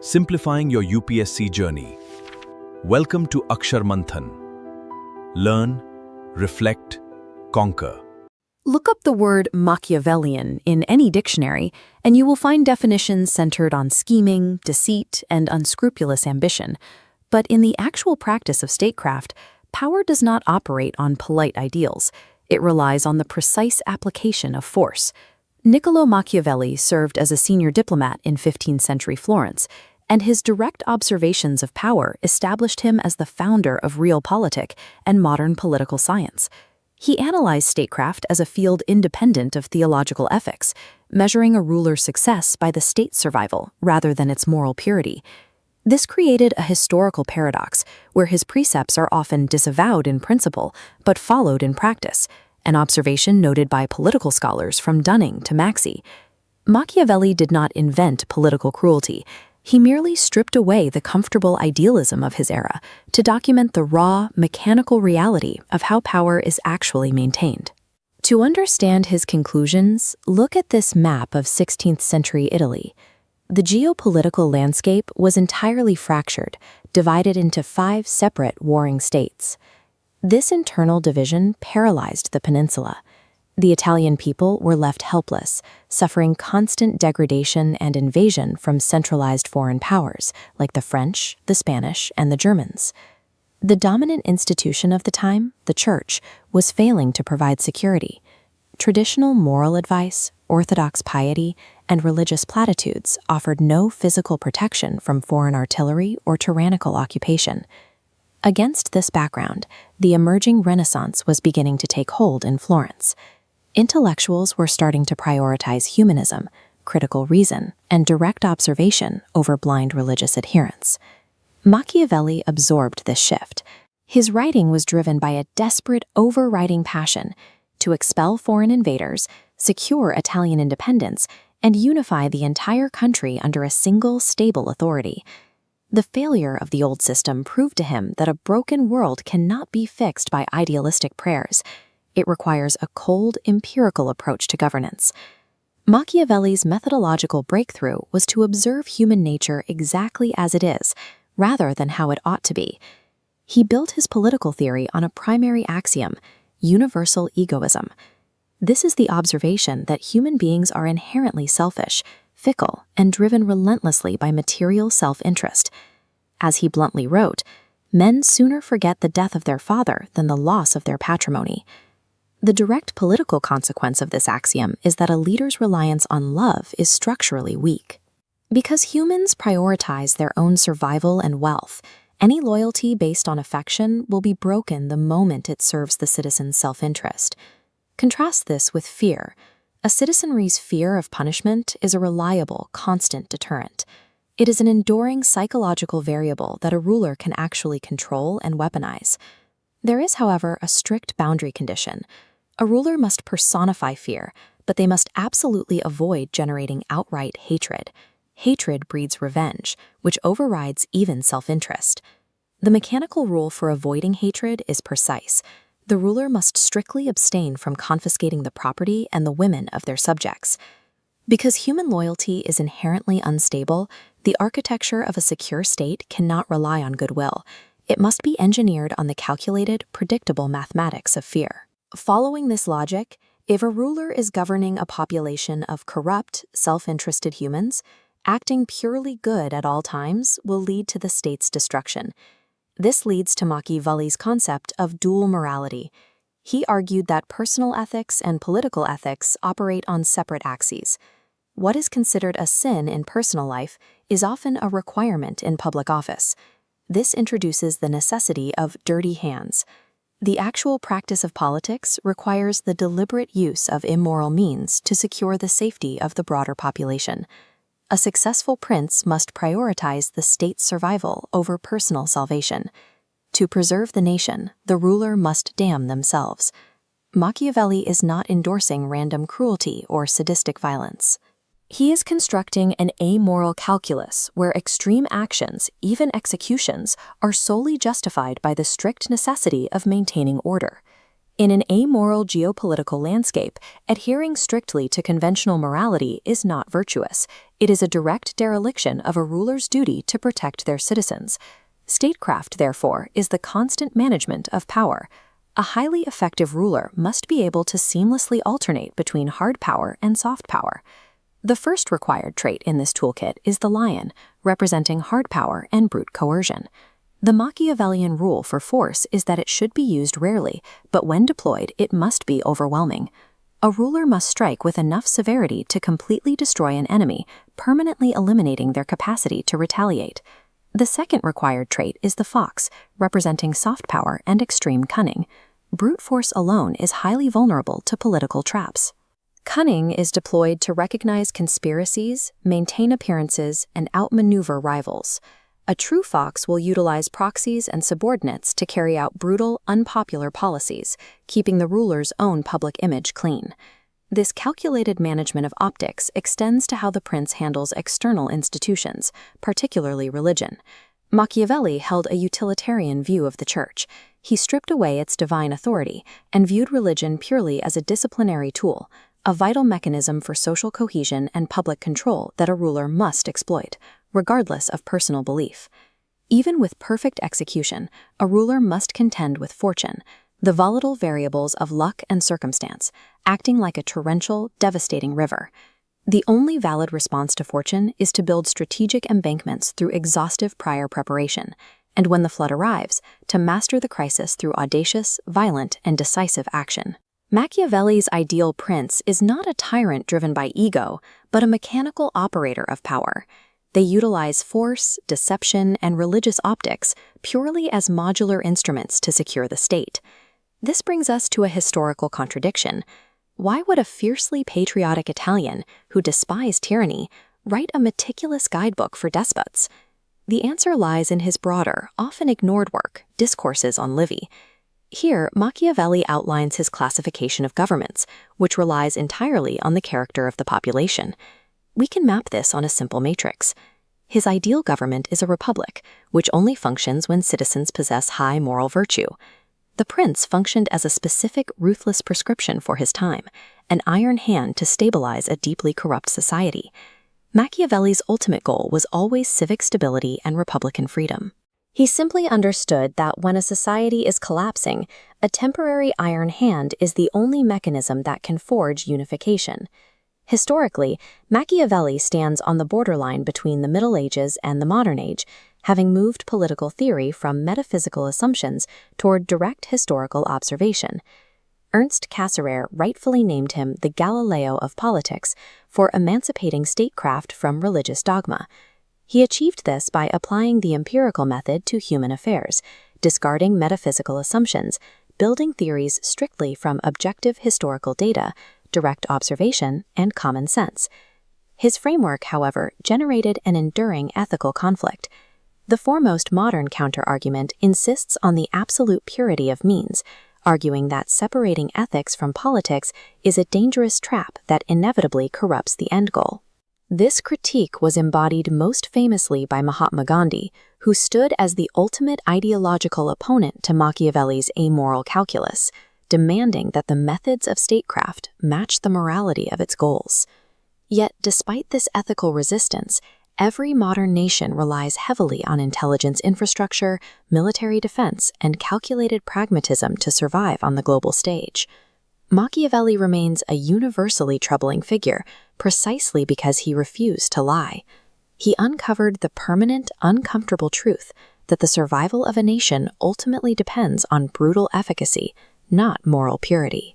simplifying your UPSC journey. Welcome to Akshar Manthan. Learn, reflect, conquer. Look up the word Machiavellian in any dictionary, and you will find definitions centered on scheming, deceit, and unscrupulous ambition. But in the actual practice of statecraft, power does not operate on polite ideals. It relies on the precise application of force. Niccolò Machiavelli served as a senior diplomat in 15th century Florence, and his direct observations of power established him as the founder of realpolitik and modern political science. He analyzed statecraft as a field independent of theological ethics, measuring a ruler's success by the state's survival rather than its moral purity. This created a historical paradox where his precepts are often disavowed in principle but followed in practice, an observation noted by political scholars from Dunning to Maxey. Machiavelli did not invent political cruelty. He merely stripped away the comfortable idealism of his era to document the raw, mechanical reality of how power is actually maintained. To understand his conclusions, look at this map of 16th century Italy. The geopolitical landscape was entirely fractured, divided into 5 separate warring states. This internal division paralyzed the peninsula. The Italian people were left helpless, suffering constant degradation and invasion from centralized foreign powers like the French, the Spanish, and the Germans. The dominant institution of the time, the Church, was failing to provide security. Traditional moral advice, orthodox piety, and religious platitudes offered no physical protection from foreign artillery or tyrannical occupation. Against this background, the emerging Renaissance was beginning to take hold in Florence. Intellectuals were starting to prioritize humanism, critical reason, and direct observation over blind religious adherence. Machiavelli absorbed this shift. His writing was driven by a desperate, overriding passion to expel foreign invaders, secure Italian independence, and unify the entire country under a single, stable authority. The failure of the old system proved to him that a broken world cannot be fixed by idealistic prayers. It requires a cold, empirical approach to governance. Machiavelli's methodological breakthrough was to observe human nature exactly as it is, rather than how it ought to be. He built his political theory on a primary axiom: universal egoism. This is the observation that human beings are inherently selfish, fickle, and driven relentlessly by material self-interest. As he bluntly wrote, men sooner forget the death of their father than the loss of their patrimony. The direct political consequence of this axiom is that a leader's reliance on love is structurally weak. Because humans prioritize their own survival and wealth, any loyalty based on affection will be broken the moment it serves the citizen's self-interest. Contrast this with fear. A citizenry's fear of punishment is a reliable, constant deterrent. It is an enduring psychological variable that a ruler can actually control and weaponize. There is, however, a strict boundary condition. A ruler must personify fear, but they must absolutely avoid generating outright hatred. Hatred breeds revenge, which overrides even self-interest. The mechanical rule for avoiding hatred is precise. The ruler must strictly abstain from confiscating the property and the women of their subjects. Because human loyalty is inherently unstable, the architecture of a secure state cannot rely on goodwill. It must be engineered on the calculated, predictable mathematics of fear. Following this logic, if a ruler is governing a population of corrupt, self-interested humans, acting purely good at all times will lead to the state's destruction. This leads to Machiavelli's concept of dual morality. He argued that personal ethics and political ethics operate on separate axes. What is considered a sin in personal life is often a requirement in public office. This introduces the necessity of dirty hands. The actual practice of politics requires the deliberate use of immoral means to secure the safety of the broader population. A successful prince must prioritize the state's survival over personal salvation. To preserve the nation, the ruler must damn themselves. Machiavelli is not endorsing random cruelty or sadistic violence. He is constructing an amoral calculus where extreme actions, even executions, are solely justified by the strict necessity of maintaining order. In an amoral geopolitical landscape, adhering strictly to conventional morality is not virtuous. It is a direct dereliction of a ruler's duty to protect their citizens. Statecraft, therefore, is the constant management of power. A highly effective ruler must be able to seamlessly alternate between hard power and soft power. The first required trait in this toolkit is the lion, representing hard power and brute coercion. The Machiavellian rule for force is that it should be used rarely, but when deployed, it must be overwhelming. A ruler must strike with enough severity to completely destroy an enemy, permanently eliminating their capacity to retaliate. The second required trait is the fox, representing soft power and extreme cunning. Brute force alone is highly vulnerable to political traps. Cunning is deployed to recognize conspiracies, maintain appearances, and outmaneuver rivals. A true fox will utilize proxies and subordinates to carry out brutal, unpopular policies, keeping the ruler's own public image clean. This calculated management of optics extends to how the prince handles external institutions, particularly religion. Machiavelli held a utilitarian view of the church. He stripped away its divine authority and viewed religion purely as a disciplinary tool, a vital mechanism for social cohesion and public control that a ruler must exploit, regardless of personal belief. Even with perfect execution, a ruler must contend with fortune, the volatile variables of luck and circumstance, acting like a torrential, devastating river. The only valid response to fortune is to build strategic embankments through exhaustive prior preparation, and when the flood arrives, to master the crisis through audacious, violent, and decisive action. Machiavelli's ideal prince is not a tyrant driven by ego, but a mechanical operator of power. They utilize force, deception, and religious optics purely as modular instruments to secure the state. This brings us to a historical contradiction. Why would a fiercely patriotic Italian, who despised tyranny, write a meticulous guidebook for despots? The answer lies in his broader, often ignored work, Discourses on Livy. Here, Machiavelli outlines his classification of governments, which relies entirely on the character of the population. We can map this on a simple matrix. His ideal government is a republic, which only functions when citizens possess high moral virtue. The prince functioned as a specific, ruthless prescription for his time, an iron hand to stabilize a deeply corrupt society. Machiavelli's ultimate goal was always civic stability and republican freedom. He simply understood that when a society is collapsing, a temporary iron hand is the only mechanism that can forge unification. Historically, Machiavelli stands on the borderline between the Middle Ages and the modern age, having moved political theory from metaphysical assumptions toward direct historical observation. Ernst Cassirer rightfully named him the Galileo of politics for emancipating statecraft from religious dogma. He achieved this by applying the empirical method to human affairs, discarding metaphysical assumptions, building theories strictly from objective historical data, direct observation, and common sense. His framework, however, generated an enduring ethical conflict. The foremost modern counter-argument insists on the absolute purity of means, arguing that separating ethics from politics is a dangerous trap that inevitably corrupts the end goal. This critique was embodied most famously by Mahatma Gandhi, who stood as the ultimate ideological opponent to Machiavelli's amoral calculus, demanding that the methods of statecraft match the morality of its goals. Yet, despite this ethical resistance, every modern nation relies heavily on intelligence infrastructure, military defense, and calculated pragmatism to survive on the global stage. Machiavelli remains a universally troubling figure precisely because he refused to lie. He uncovered the permanent, uncomfortable truth that the survival of a nation ultimately depends on brutal efficacy, not moral purity.